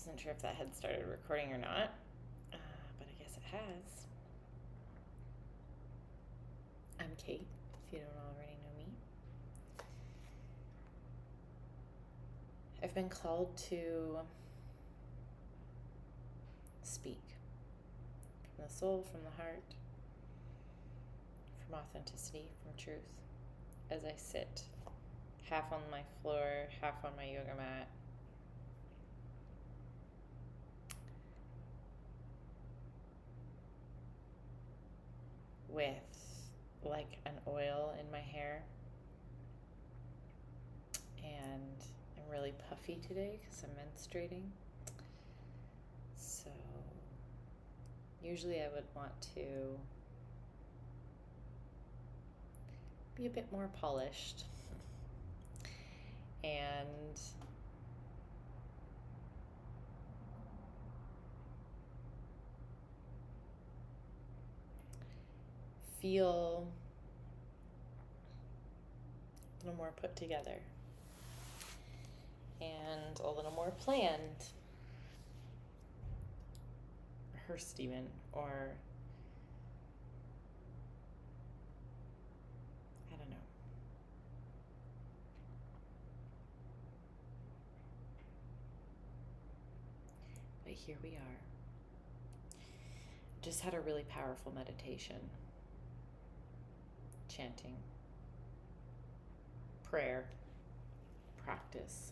wasn't sure if that had started recording or not, but I guess it has. I'm Kate, if you don't already know me. I've been called to speak from the soul, from the heart, from authenticity, from truth, as I sit half on my floor, half on my yoga mat, with like an oil in my hair, and I'm really puffy today because I'm menstruating. So usually I would want to be a bit more polished and feel a little more put together and a little more planned, rehearsed even, or I don't know. But here we are. Just had a really powerful meditation, chanting, prayer, practice.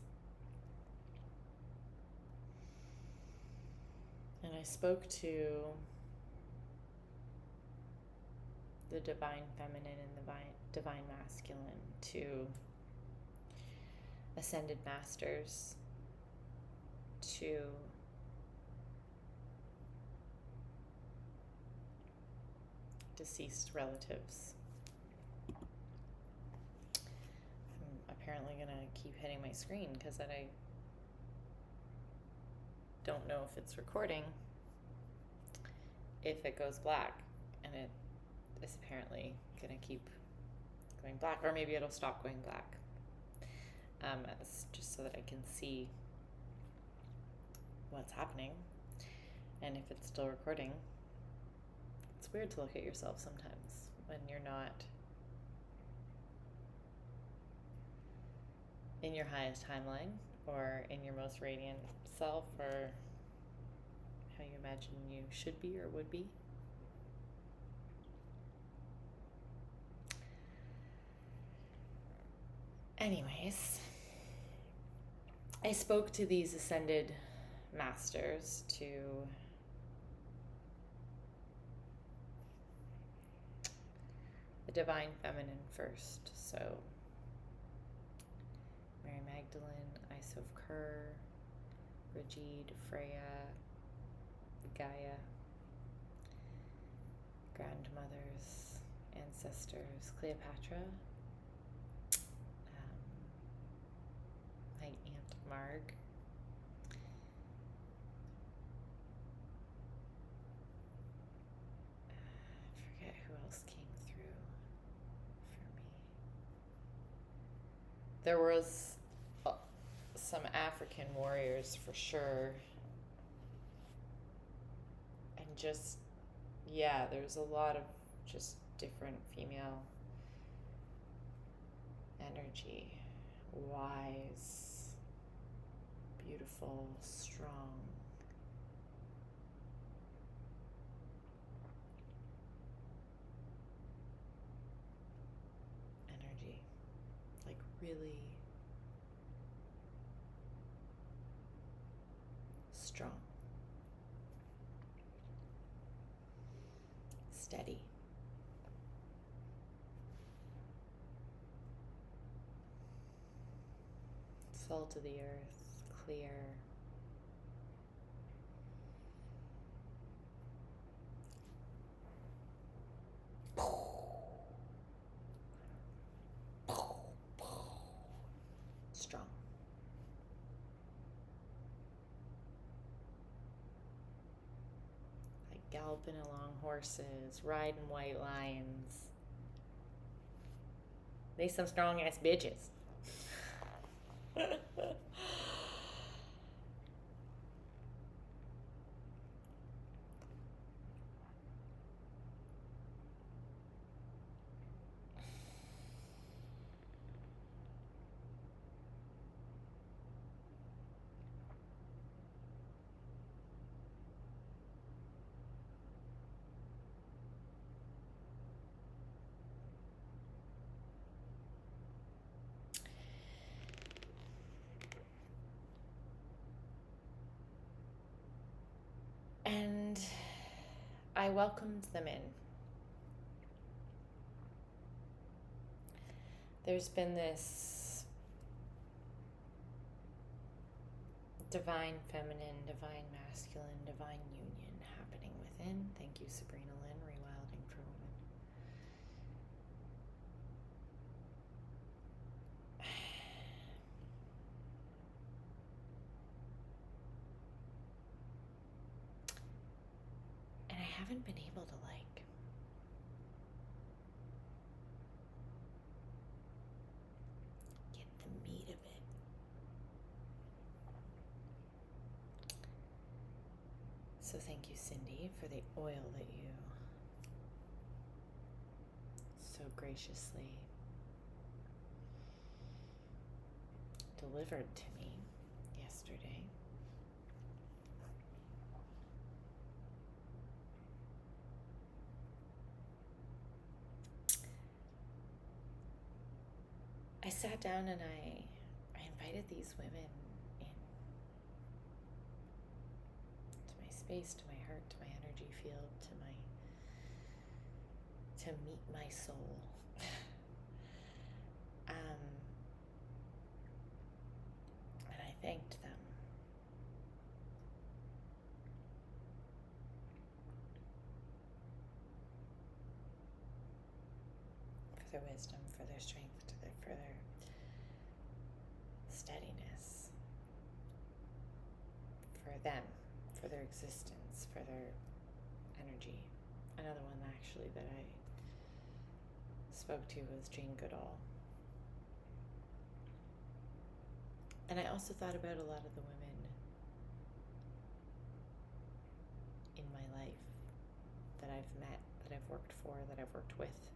And I spoke to the divine feminine and the divine masculine, to ascended masters, to deceased relatives. I'm apparently going to keep hitting my screen because I don't know if it's recording if it goes black, and it is apparently going to keep going black, or maybe it'll stop going black, just so that I can see what's happening and if it's still recording. It's weird to look at yourself sometimes when you're not in your highest timeline or in your most radiant self, or how you imagine you should be or would be. Anyways, I spoke to these ascended masters, to the divine feminine first. So Mary Magdalene, Isov Kerr, Brigid, Freya, Gaia, grandmothers, ancestors, Cleopatra, my Aunt Marg, I forget who else came through for me. There was some African warriors for sure, and just, yeah, there's a lot of just different female energy, wise, beautiful, strong, energy, like really strong, steady. Salt of the earth, clear. Strong. Like galloping along horses, riding white lions. They some strong ass bitches. I welcomed them in. There's been this divine feminine, divine masculine, divine union happening within. Thank you, Sabrina Lynn, Rewilding for Women. And I haven't been able to get the meat of it. So thank you, Cindy, for the oil that you so graciously delivered to me yesterday. I sat down and I invited these women in to my space, to my heart, to my energy field, to meet my soul. And I thanked them. For their wisdom, for their strength, for their steadiness, for them, for their existence, for their energy. Another one actually that I spoke to was Jane Goodall. And I also thought about a lot of the women in my life that I've met, that I've worked for, that I've worked with.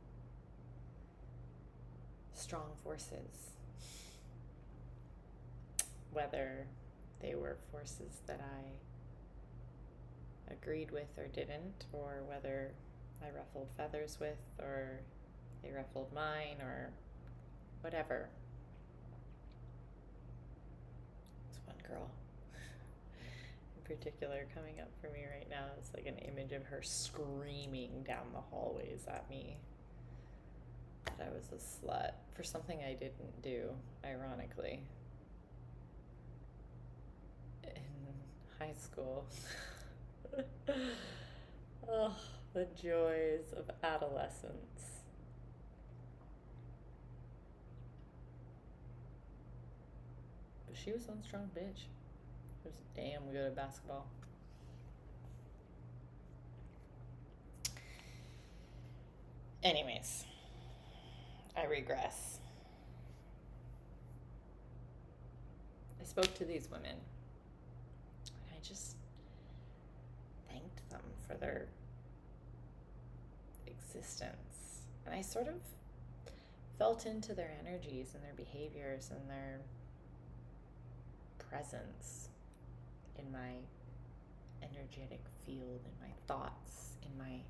Strong forces. Whether they were forces that I agreed with or didn't, or whether I ruffled feathers with, or they ruffled mine, or whatever. There's one girl in particular coming up for me right now. It's like an image of her screaming down the hallways at me that I was a slut for something I didn't do, ironically. In high school. Oh, the joys of adolescence. But she was one strong bitch. She was damn good at basketball. Anyways, I regress. I spoke to these women, and I just thanked them for their existence. And I sort of felt into their energies and their behaviors and their presence in my energetic field, in my thoughts, in my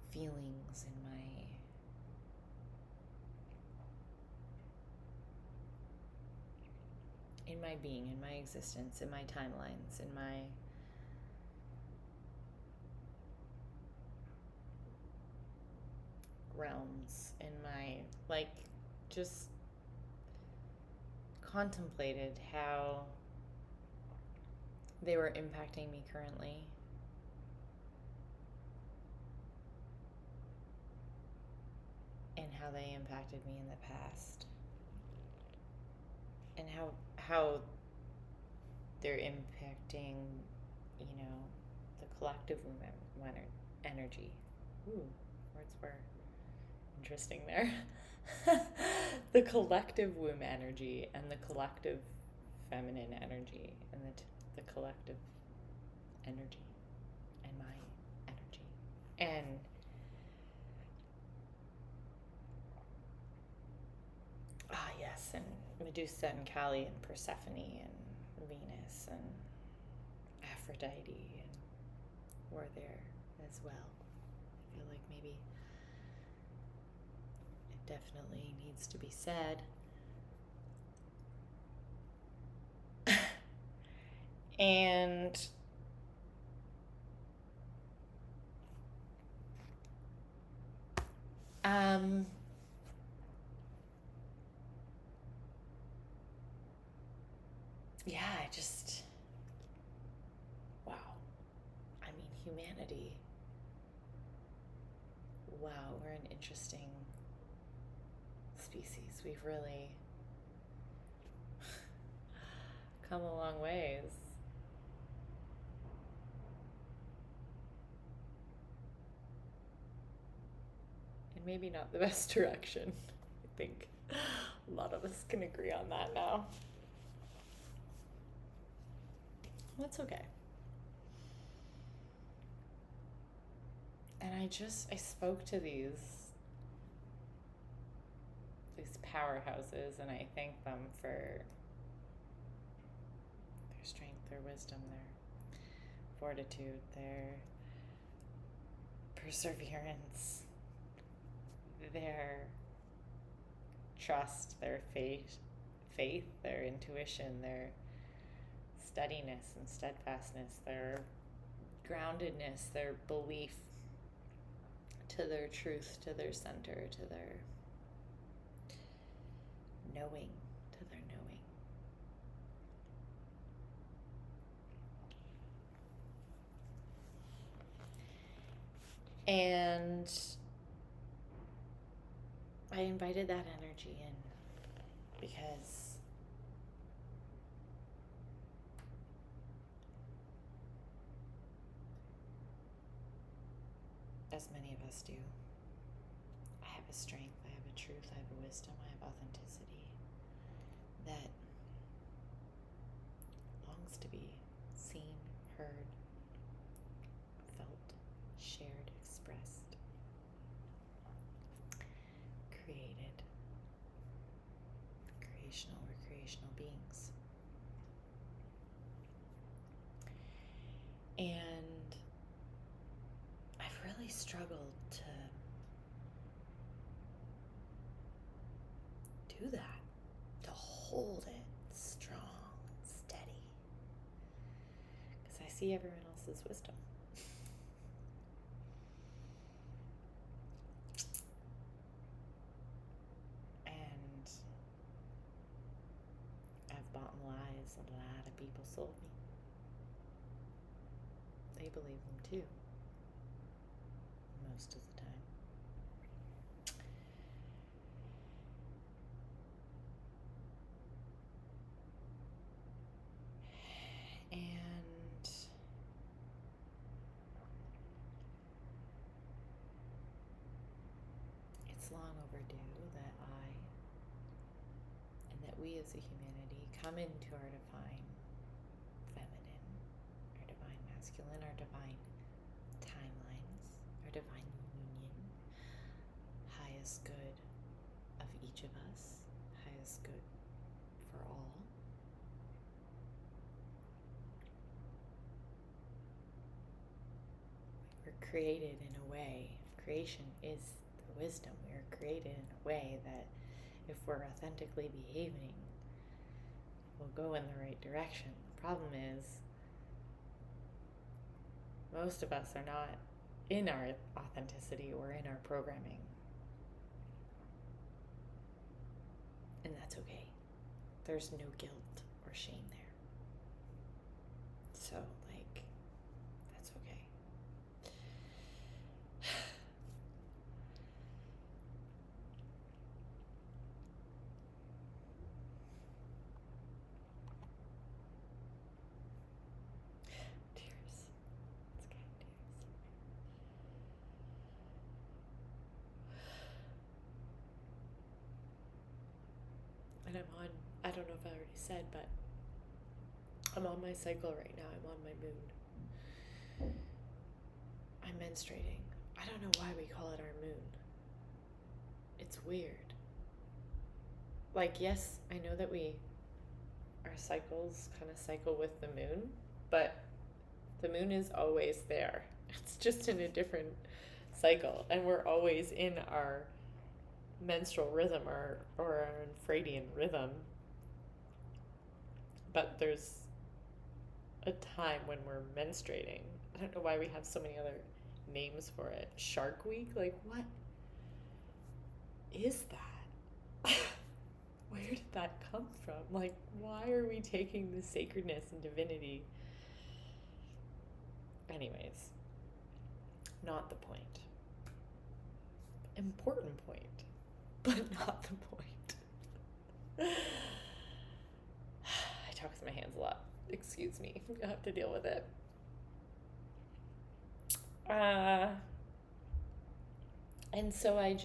feelings, in my being, in my existence, in my timelines, in my realms, in my, just contemplated how they were impacting me currently. And how they impacted me in the past. And how they're impacting, the collective women energy. Ooh, words were interesting there. The collective womb energy and the collective feminine energy and the collective energy and my energy. And yes, and Medusa and Kali and Persephone and Venus and Aphrodite and were there as well. I feel like maybe it definitely needs to be said. And Yeah, wow. I mean, humanity. Wow, we're an interesting species. We've really come a long ways. And maybe not the best direction. I think a lot of us can agree on that now. That's okay. And I spoke to these powerhouses, and I thank them for their strength, their wisdom, their fortitude, their perseverance, their trust, their faith, their intuition, their steadiness and steadfastness, their groundedness, their belief to their truth, to their center, to their knowing, to their knowing. And I invited that energy in because as many of us do, I have a strength, I have a truth, I have a wisdom, I have authenticity that longs to be seen, heard, felt, shared, expressed, created. We're creational beings. And I've really struggled to do that, to hold it strong and steady, because I see everyone else's wisdom. And I've bought lies a lot of people sold me. They believe them too, most of the time. And it's long overdue that we as a humanity come into our divine feminine, our divine masculine, our divine timelines, our divine union, highest good of each of us, highest good for all. We're created in a way, creation is the wisdom. We are created in a way that if we're authentically behaving, we'll go in the right direction. The problem is, most of us are not in our authenticity or in our programming. And that's okay. There's no guilt or shame there. So, that's okay. Tears. It's okay, tears. And I don't know if I already said, but I'm on my cycle right now. I'm on my moon. I'm menstruating. I don't know why we call it our moon. It's weird. Yes, I know that our cycles kind of cycle with the moon, but the moon is always there. It's just in a different cycle, and we're always in our menstrual rhythm or our infradian rhythm. But there's a time when we're menstruating. I don't know why we have so many other names for it. Shark Week? What? is that? Where did that come from? Like, why are we taking the sacredness and divinity? Anyways, not the point. Important point, but not the point. I talk with my hands a lot. Excuse me. You'll have to deal with it. And so I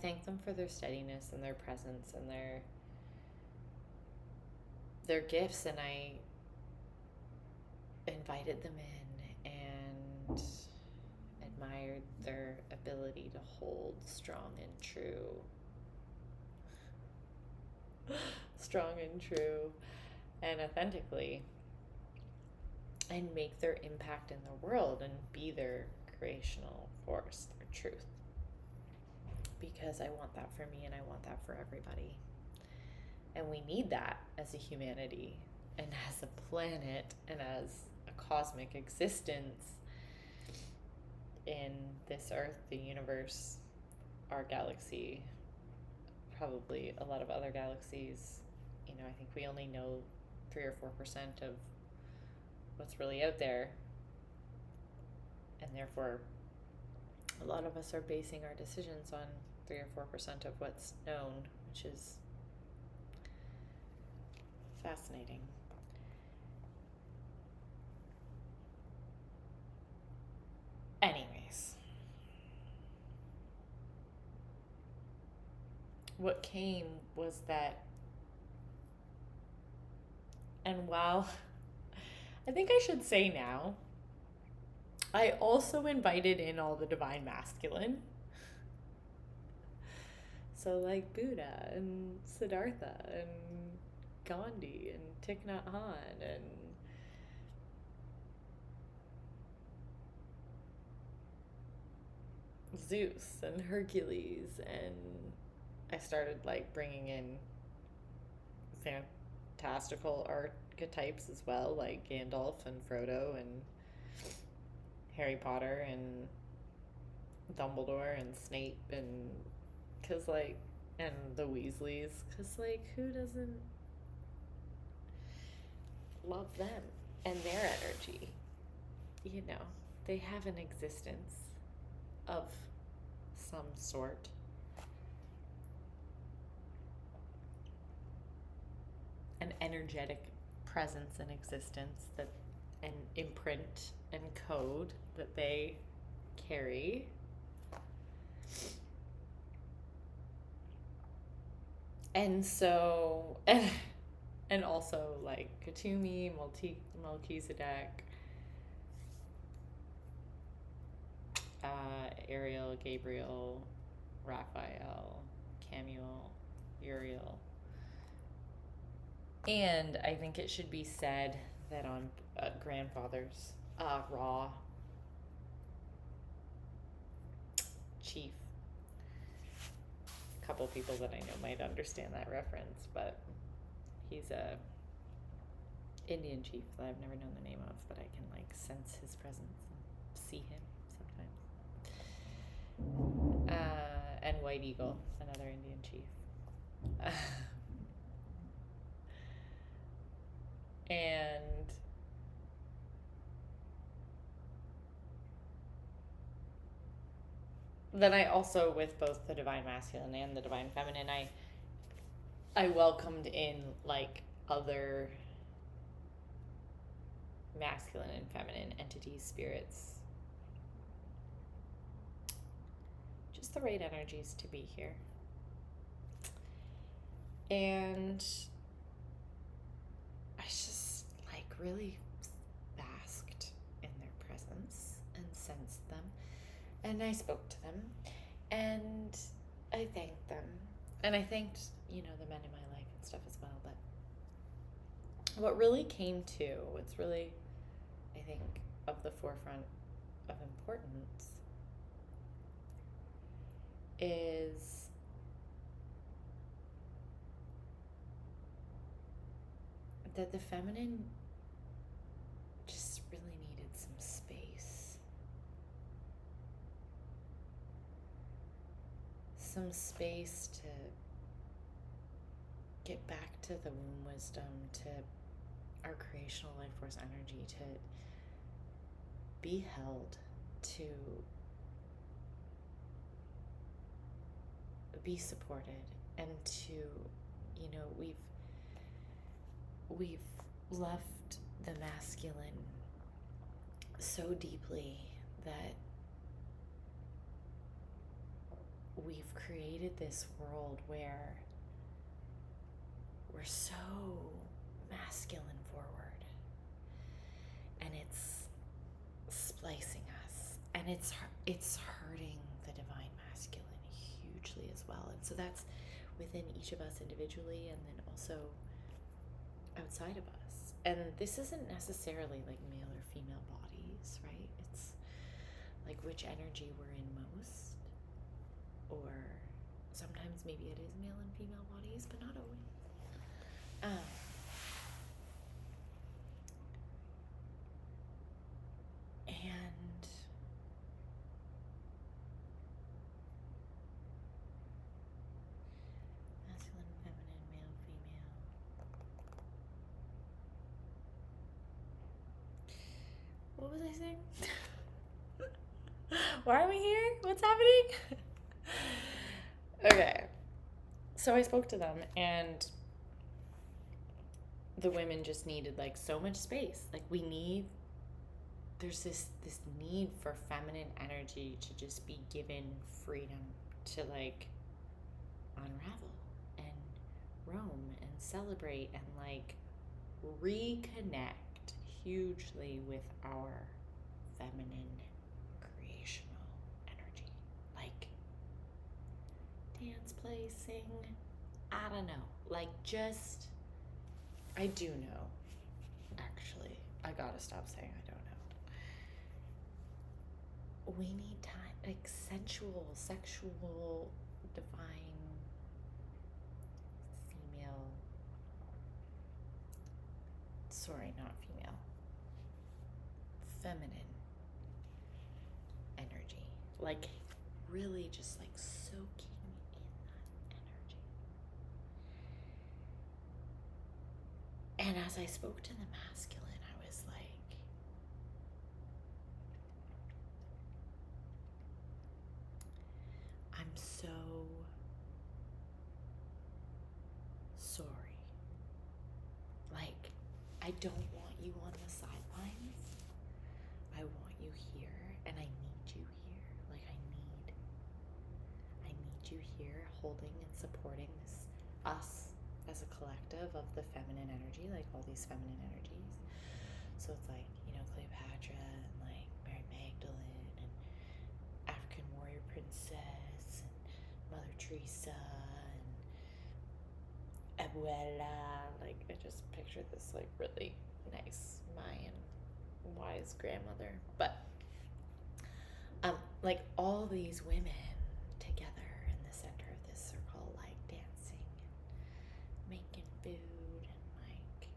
thank them for their steadiness and their presence and their gifts, and I invited them in and admired their ability to hold strong and true and authentically, and make their impact in the world and be their creational force, their truth. Because I want that for me and I want that for everybody. And we need that as a humanity and as a planet and as a cosmic existence in this earth, the universe, our galaxy, probably a lot of other galaxies. You know, I think we only know 3 or 4% of what's really out there, and therefore a lot of us are basing our decisions on 3 or 4% of what's known, which is fascinating. Anyways, what came was that, and while I think I should say now, I also invited in all the divine masculine. So like Buddha and Siddhartha and Gandhi and Thich Nhat Hanh and Zeus and Hercules, and I started like bringing in fantastical archetypes as well, like Gandalf and Frodo and Harry Potter and Dumbledore and Snape, and cause like, and the Weasleys, cause like who doesn't love them and their energy? You know, they have an existence of some sort. An energetic presence and existence, that an imprint and code that they carry. And so, and also like Katumi, Melchizedek, Ariel, Gabriel, Raphael, Camuel, Uriel. And I think it should be said that on grandfathers, Ra, Chief, a couple people that I know might understand that reference, but he's a Indian chief that I've never known the name of, but I can like sense his presence and see him sometimes. And White Eagle, another Indian chief. And then I also, with both the divine masculine and the divine feminine, I welcomed in like other masculine and feminine entities, spirits, just the right energies to be here. And I just like really basked in their presence and sensed them, and I spoke to them, and I thanked them, and I thanked, you know, the men in my life and stuff as well. But what really came to, what's really, I think, of the forefront of importance is that the feminine just really needed some space. some space to get back to the womb wisdom, to our creational life force energy, to be held, to be supported, and to, we've left the masculine so deeply that we've created this world where we're so masculine forward, and it's splicing us, and it's hurting the divine masculine hugely as well. And so that's within each of us individually, and then also outside of us. And this isn't necessarily like male or female bodies, right? It's like which energy we're in most, or sometimes maybe it is male and female bodies, but not always. And masculine, feminine, male, female. What was I saying? Why are we here? What's happening? Okay. So I spoke to them, and the women just needed like so much space. Like there's this need for feminine energy to just be given freedom to like unravel and roam and celebrate and like reconnect hugely with our feminine creational energy. Like dance, play, sing, I don't know. Like just, I do know. Actually, I gotta stop saying I don't know. We need time, like sensual, sexual, divine, female. Sorry, not female. Feminine energy. Like really just like soaking in that energy. And as I spoke to the masculine, I was like, I'm so sorry. Like, I don't want you on the sidelines. I want you here, and I need you here. Like, I need you here holding and supporting us as a collective of the feminine energy, like all these feminine energies. So it's like, Cleopatra and like Mary Magdalene and African warrior princess and Mother Teresa and Abuela. Like I just pictured this like really nice Mayan wise grandmother. But like all these women together in the center of this circle, like dancing and making food and like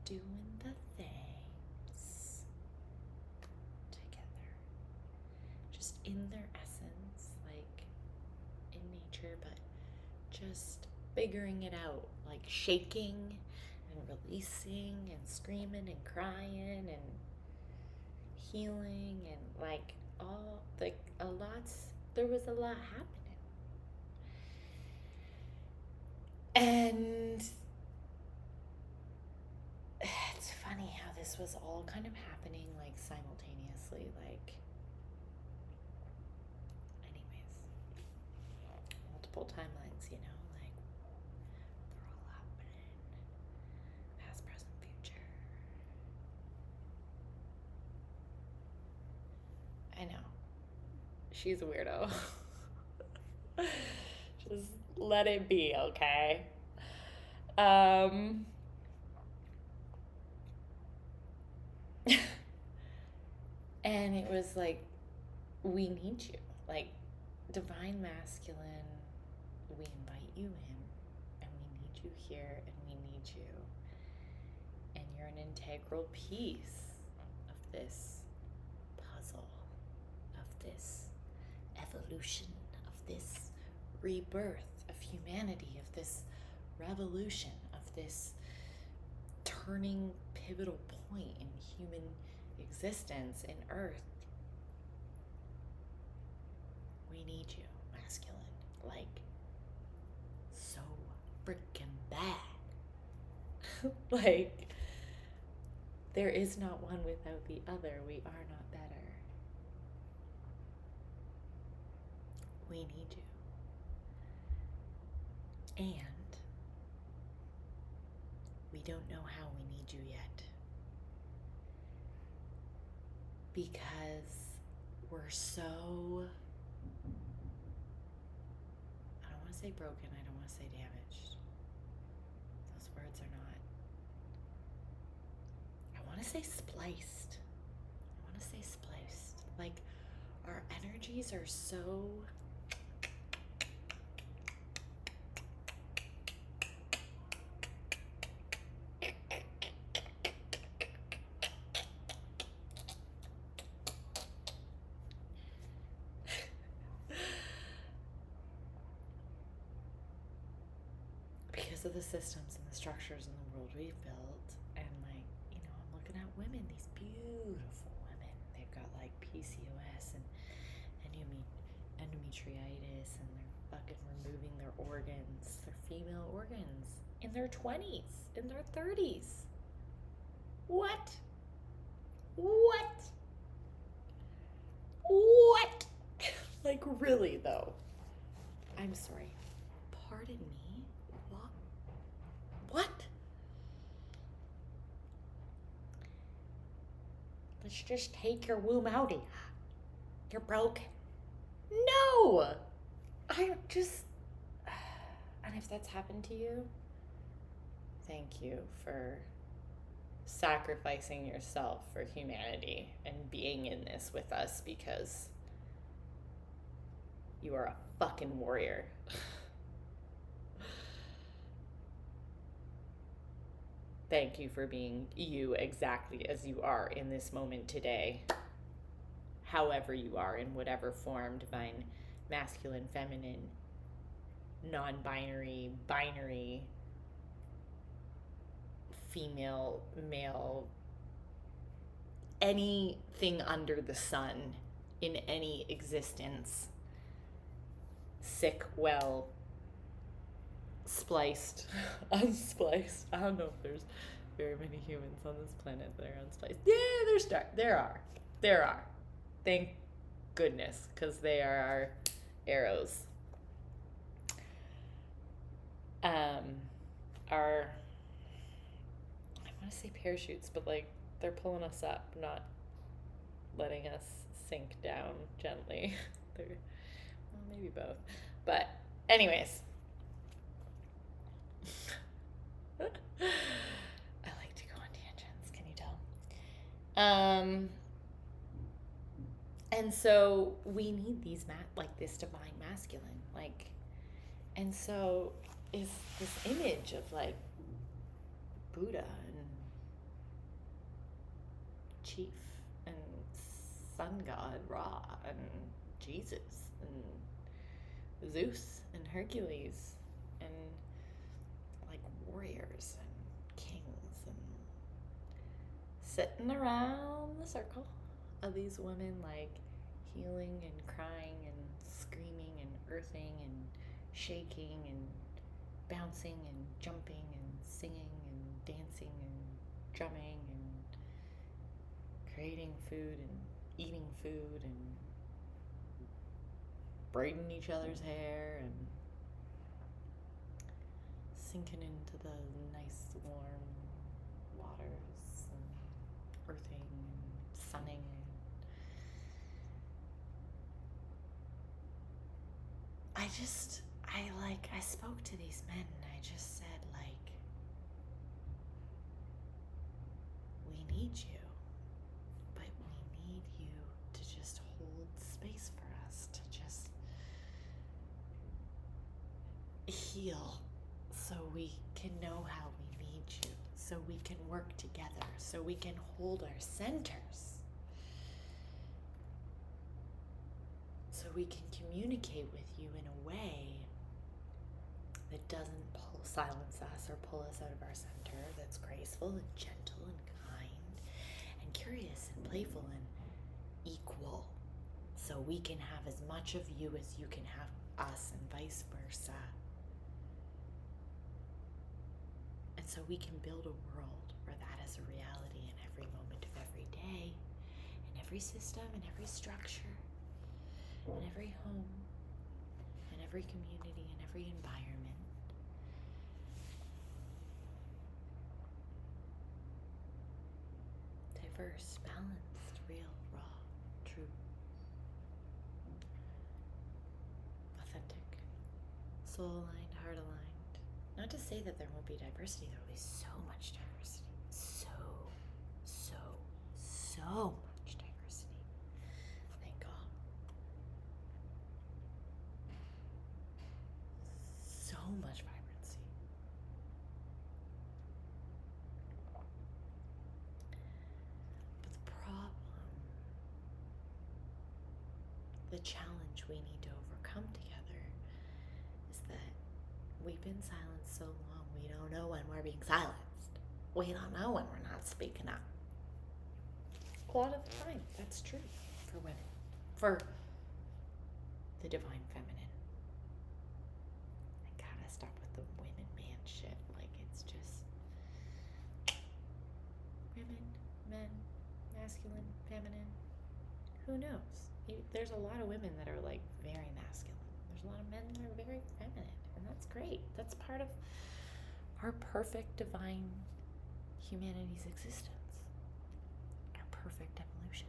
doing the things together, just in their essence, like in nature, but just figuring it out, like shaking and releasing and screaming and crying and healing and like all like there was a lot happening. And it's funny how this was all kind of happening like simultaneously, like anyways, multiple timelines, like they're all happening, past, present, future. I know. She's a weirdo. Just let it be, okay? And it was like, we need you. Like, divine masculine, we invite you in, and we need you here, and we need you. And you're an integral piece of this puzzle, of this evolution, of this rebirth of humanity, of this revolution, of this turning pivotal point in human existence in Earth. We need you, masculine, like so freaking bad. Like, there is not one without the other. We are not better. We need you. And we don't know how we need you yet. Because we're so, I don't want to say broken, I don't want to say damaged. Those words are not. I want to say spliced. Like, our energies are so because of the systems and the structures in the world we've built. And like, I'm looking at women, these beautiful women. They've got like PCOS and endometriitis, and they're fucking removing their organs, their female organs, in their 20s, in their 30s. What? Like, really though? I'm sorry. Pardon me? What? Let's just take your womb out of you. You're broken. No! And if that's happened to you, thank you for sacrificing yourself for humanity and being in this with us, because you are a fucking warrior. Thank you for being you exactly as you are in this moment today. However you are, in whatever form, divine, masculine, feminine, non-binary, binary, female, male, anything under the sun, in any existence, sick, well, spliced, unspliced. I don't know if there's very many humans on this planet that are unspliced. Yeah, there are. Thank goodness, because they are our arrows. Our, I want to say parachutes, but like, they're pulling us up, not letting us sink down gently. They're, well, maybe both. But anyways, I like to go on tangents, can you tell? And so we need these like this divine masculine, like, and so is this image of like Buddha and Chief and Sun God Ra and Jesus and Zeus and Hercules and like warriors and kings, and sitting around the circle of these women, like healing and crying and screaming and earthing and shaking and bouncing and jumping and singing and dancing and drumming and creating food and eating food and braiding each other's hair and sinking into the nice warm waters and earthing and sunning. I spoke to these men and I just said, like, we need you, but we need you to just hold space for us, to just heal, so we can know how we need you, so we can work together, so we can hold our centers, so we can communicate with you in a way that doesn't silence us or pull us out of our center, that's graceful and gentle and kind and curious and playful and equal. So we can have as much of you as you can have us, and vice versa. And so we can build a world where that is a reality in every moment of every day, in every system, in every structure, in every home, in every community, in every environment. Diverse, balanced, real, raw, true, authentic, soul-aligned, heart-aligned. Not to say that there won't be diversity, there will be so much diversity. So much diversity. Thank God. So much vibrancy. But the problem, the challenge we need to overcome together is that we've been silenced so long, we don't know when we're being silenced. We don't know when we're not speaking up. A lot of the time, that's true for women, for the divine feminine. I gotta stop with the women man shit. Like, it's just women, men, masculine, feminine. Who knows? There's a lot of women that are like very masculine. There's a lot of men that are very feminine, and that's great. That's part of our perfect divine humanity's existence. Perfect evolution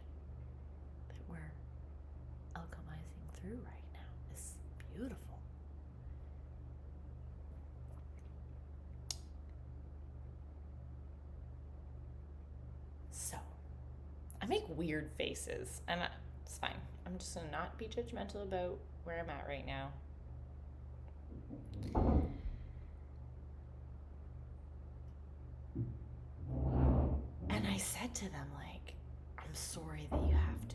that we're alchemizing through right now is beautiful. So, I make weird faces, and it's fine. I'm just gonna not be judgmental about where I'm at right now. And I said to them, like, I'm sorry that you have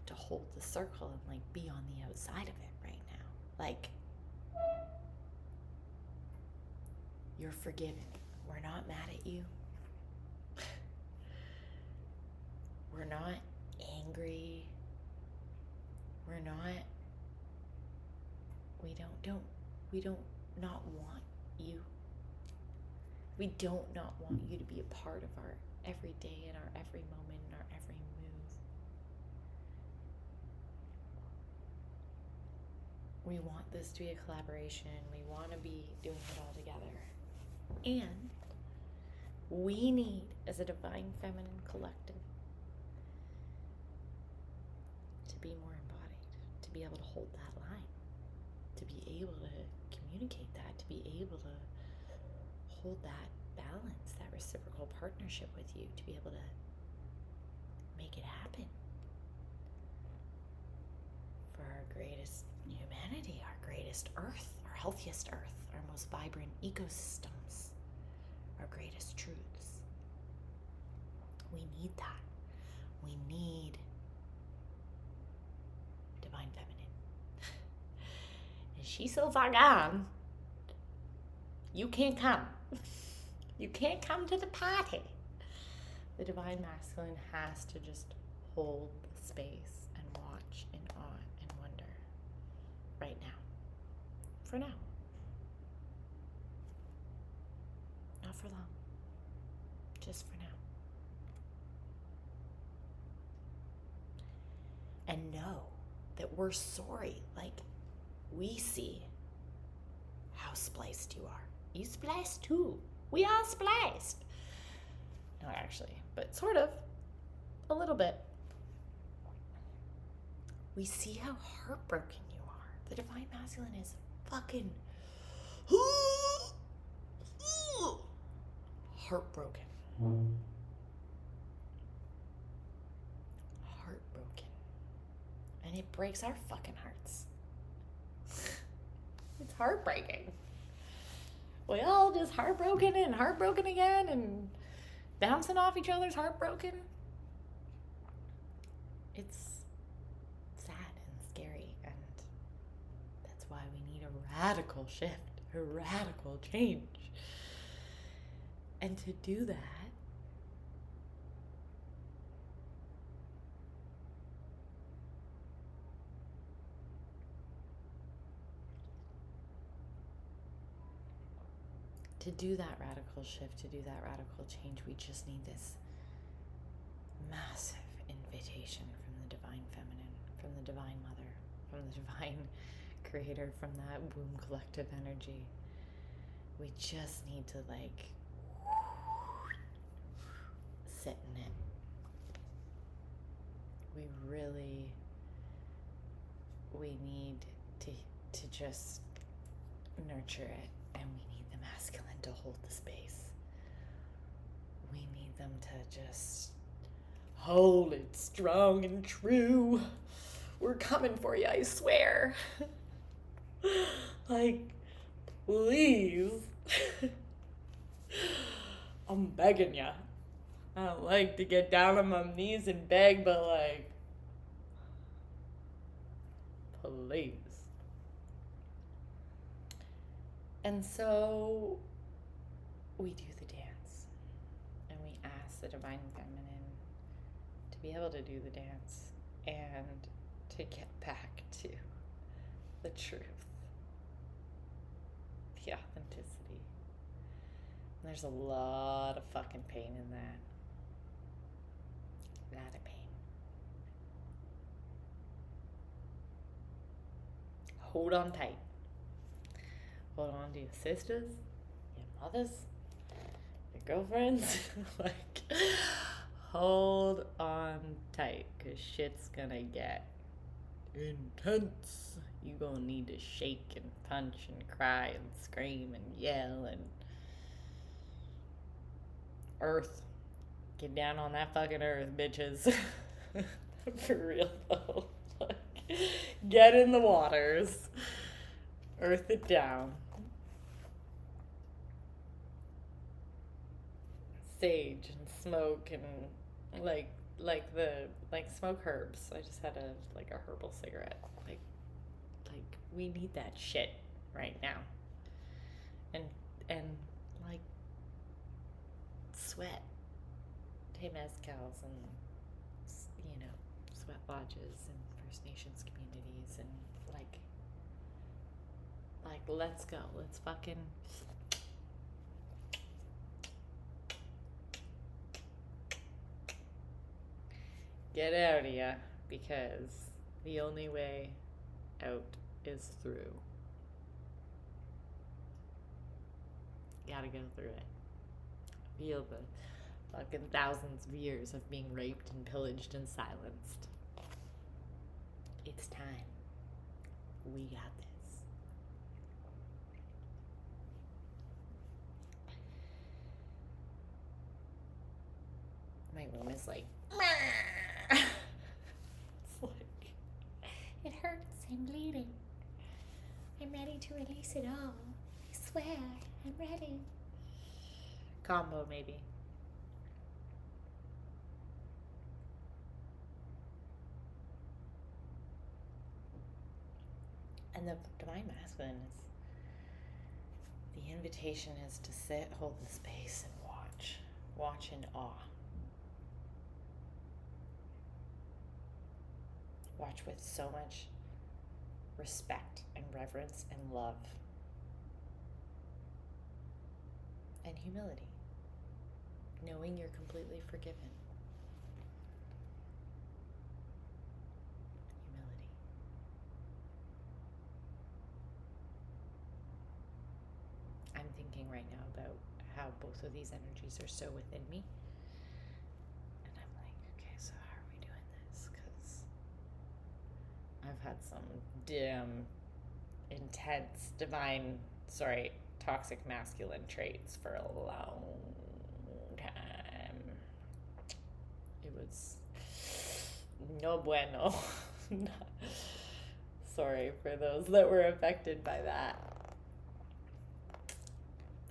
to hold the circle and like be on the outside of it right now. Like, you're forgiven. We're not mad at you. We're not angry. We're not, we don't not want you. We don't not want you to be a part of our every day and our every moment and our every move. We want this to be a collaboration. We want to be doing it all together. And we need, as a divine feminine collective, to be more embodied, to be able to hold that line, to be able to communicate that, to be able to hold that balance, that reciprocal partnership with you, to be able to make it happen for our greatest humanity, our greatest earth, our healthiest earth, our most vibrant ecosystems, our greatest truths. We need that. We need divine feminine. And she's so far gone, you can't come. You can't come to the party. The divine masculine has to just hold the space and watch in awe and wonder right now. For now. Not for long. Just for now. And know that we're sorry. Like, we see how spliced you are. You spliced too. We all spliced. Not actually, but sort of. A little bit. We see how heartbroken you are. The divine masculine is fucking heartbroken. Heartbroken. And it breaks our fucking hearts. It's heartbreaking. We all just heartbroken and heartbroken again and bouncing off each other's heartbroken. It's sad and scary, and that's why we need a radical shift, a radical change. And to do that, radical shift, to do that radical change, we just need this massive invitation from the divine feminine, from the divine mother, from the divine creator, from that womb collective energy. We just need to like sit in it. We need to just nurture it, and we need the masculine to hold the space. We need them to just hold it strong and true. We're coming for you, I swear. Like, please. I'm begging ya. I don't like to get down on my knees and beg, but like, please. And so we do the dance, and we ask the divine feminine to be able to do the dance and to get back to the truth, the authenticity. And there's a lot of fucking pain in that. A lot of pain. Hold on tight. Hold on to your sisters, your mothers, your girlfriends. Like, hold on tight, because shit's gonna get intense. You gonna need to shake and punch and cry and scream and yell and earth. Get down on that fucking earth, bitches. For real though. Like, get in the waters. Earth it down. Sage and smoke and like smoke herbs. I just had a herbal cigarette. Like we need that shit right now. And like sweat. Temazcals and sweat lodges and First Nations communities and like let's go. Let's fucking get out of here, because the only way out is through. Gotta go through it. Feel the fucking thousands of years of being raped and pillaged and silenced. It's time. We got this. My room is like, it's like, it hurts, I'm bleeding. I'm ready to release it all. I swear, I'm ready. Combo, maybe. And the divine masculine is, the invitation is to sit, hold the space, and watch in awe. Watch with so much respect and reverence and love and humility, knowing you're completely forgiven. Humility. I'm thinking right now about how both of these energies are so within me. And I'm like, okay, so how are we doing this? Because I've had some damn intense toxic masculine traits for a long time. It was no bueno. Sorry for those that were affected by that.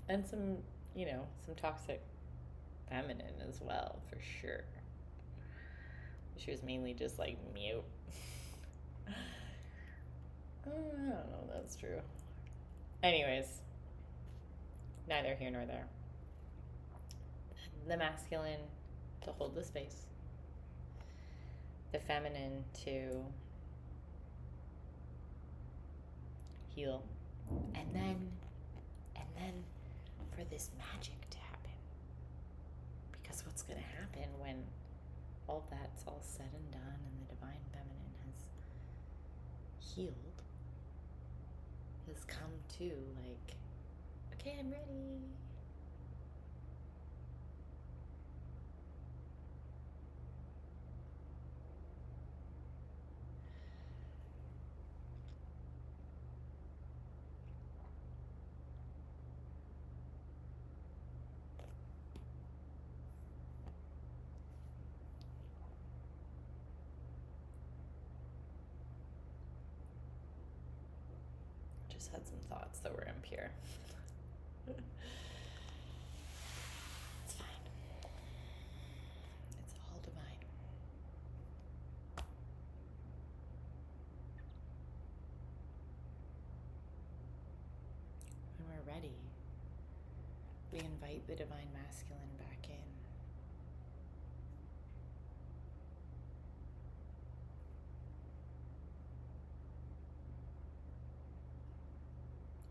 And some toxic feminine as well, for sure. She was mainly just like mute. I don't know if that's true. Anyways, neither here nor there. The masculine to hold the space, the feminine to heal, and then for this magic to happen. Because what's going to happen when all that's all said and done and the divine feminine has healed, has come to, like, okay, I'm ready. Just had some thoughts that were impure. It's fine. It's all divine. When we're ready, we invite the divine masculine back in.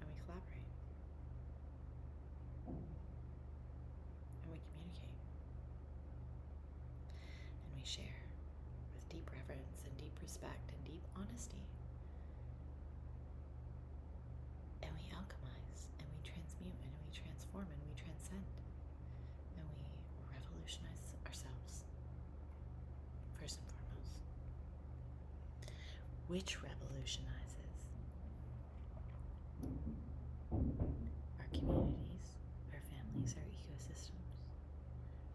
And we collaborate. And we communicate. And we share with deep reverence and deep respect and deep honesty. And we alchemize, and we transmute, and we transform, and we transcend. And we revolutionize ourselves, first and foremost. Which revolutionizes our communities, our families, our ecosystems,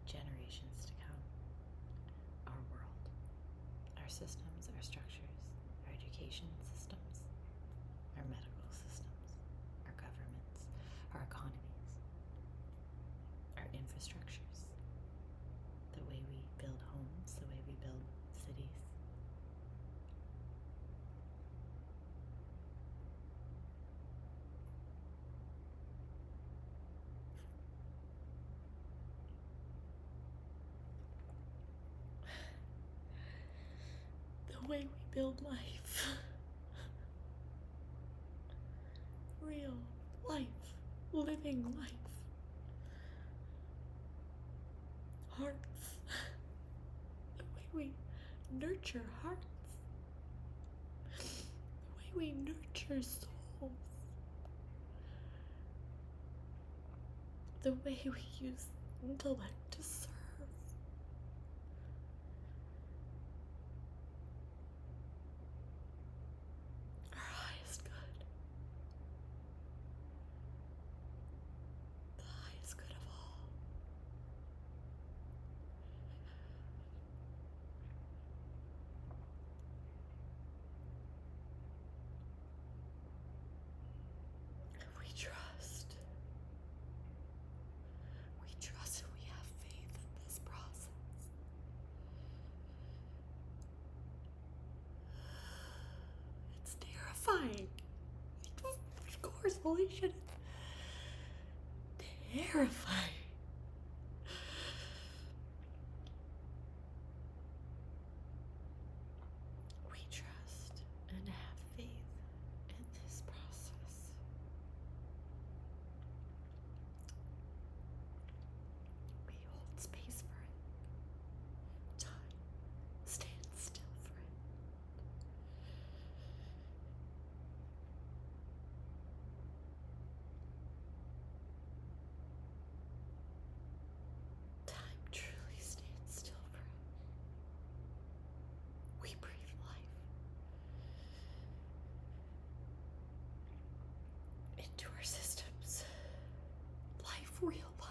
generations to come, our world, our systems, our structures, our education systems, our medical systems, our governments, our economies, our infrastructures, the way we build homes, the way we build cities. The way we build life. Real life, living life. Hearts. The way we nurture hearts. The way we nurture souls. The way we use intellect to serve. Our highest good. The highest good of all. We trust. We trust and we have faith in this process. It's terrifying. Of course, holy shit. It's terrifying. We trust and have faith in this process. We hold space for it. Time stands still for it. Time truly stands still for it. We breathe life into our systems. Life, real life.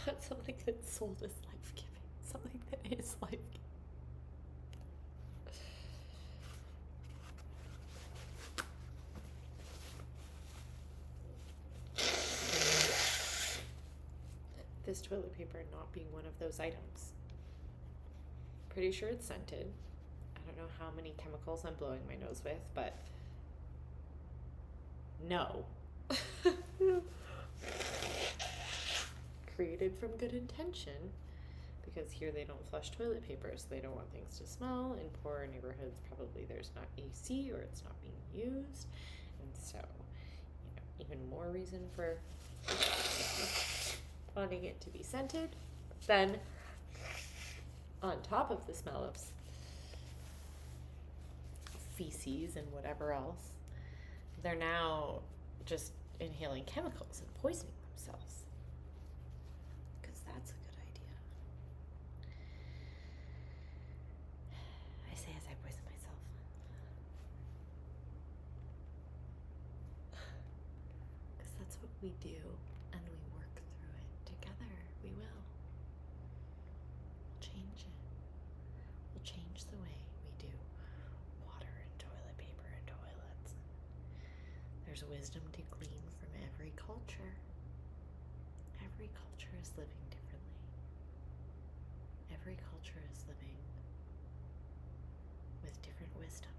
Not something that's sold as life-giving. Something that is life-giving. This toilet paper not being one of those items. Pretty sure it's scented. I don't know how many chemicals I'm blowing my nose with, but no, created from good intention, because here they don't flush toilet paper, so they don't want things to smell. In poorer neighborhoods, probably there's not AC or it's not being used, and so, even more reason for wanting it to be scented. Then, on top of the smell of feces and whatever else, they're now just inhaling chemicals and poisoning themselves. Because that's a good idea. I say as I poison myself. Because that's what we do, and we work through it together. We will. We'll change it. We'll change the way we do water and toilet paper and toilets. There's wisdom to glean from every culture. Every culture is living differently. Every culture is living with different wisdom.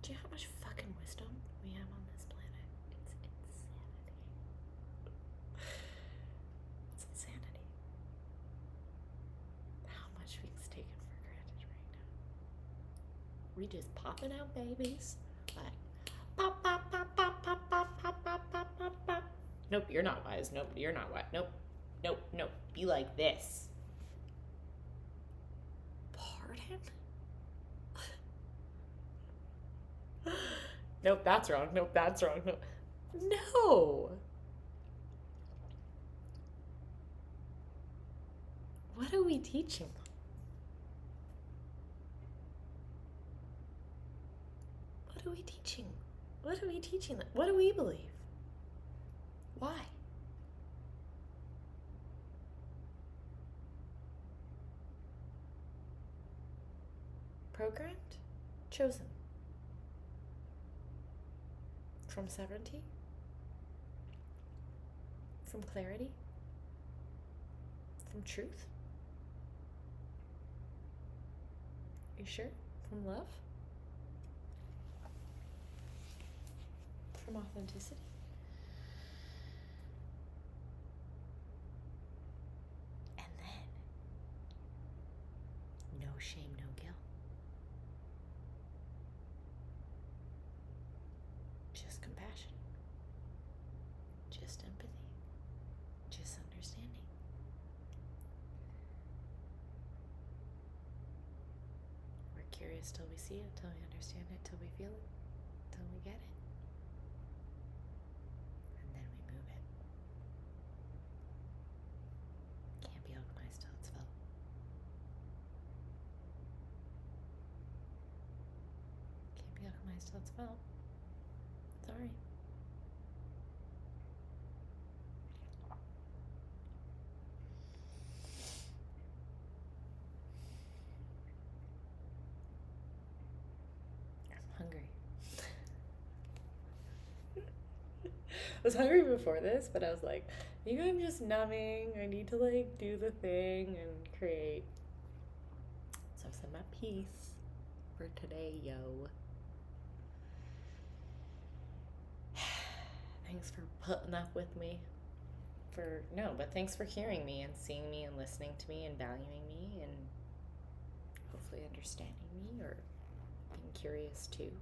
Do you know how much fucking wisdom we have on this planet? It's insanity. It's insanity. How much we've taken for granted right now. We just popping out babies. Like, pop, pop, pop, pop, pop, pop, pop, pop, pop, pop, pop. Nope, you're not wise. Nope, you're not wise. Nope, nope, nope. Be like this. Pardon? Nope, that's wrong. Nope, that's wrong. Nope. No. What are we teaching them? What are we teaching? What are we teaching them? What do we believe? Why? Programmed? Chosen. From sovereignty? From clarity? From truth? Are you sure? From love? From authenticity? And then, no shame, no guilt. Just compassion. Just empathy. Just understanding. We're curious till we see it, till we understand it, till we feel it, till we get it. And then we move it. Can't be alchemized till it's felt. Can't be alchemized till it's felt. Sorry. I'm hungry. I was hungry before this, but I was like, maybe I'm just numbing. I need to like do the thing and create. So I said my piece for today, yo. Thanks for putting up with me. Thanks for hearing me and seeing me and listening to me and valuing me and hopefully understanding me or being curious too.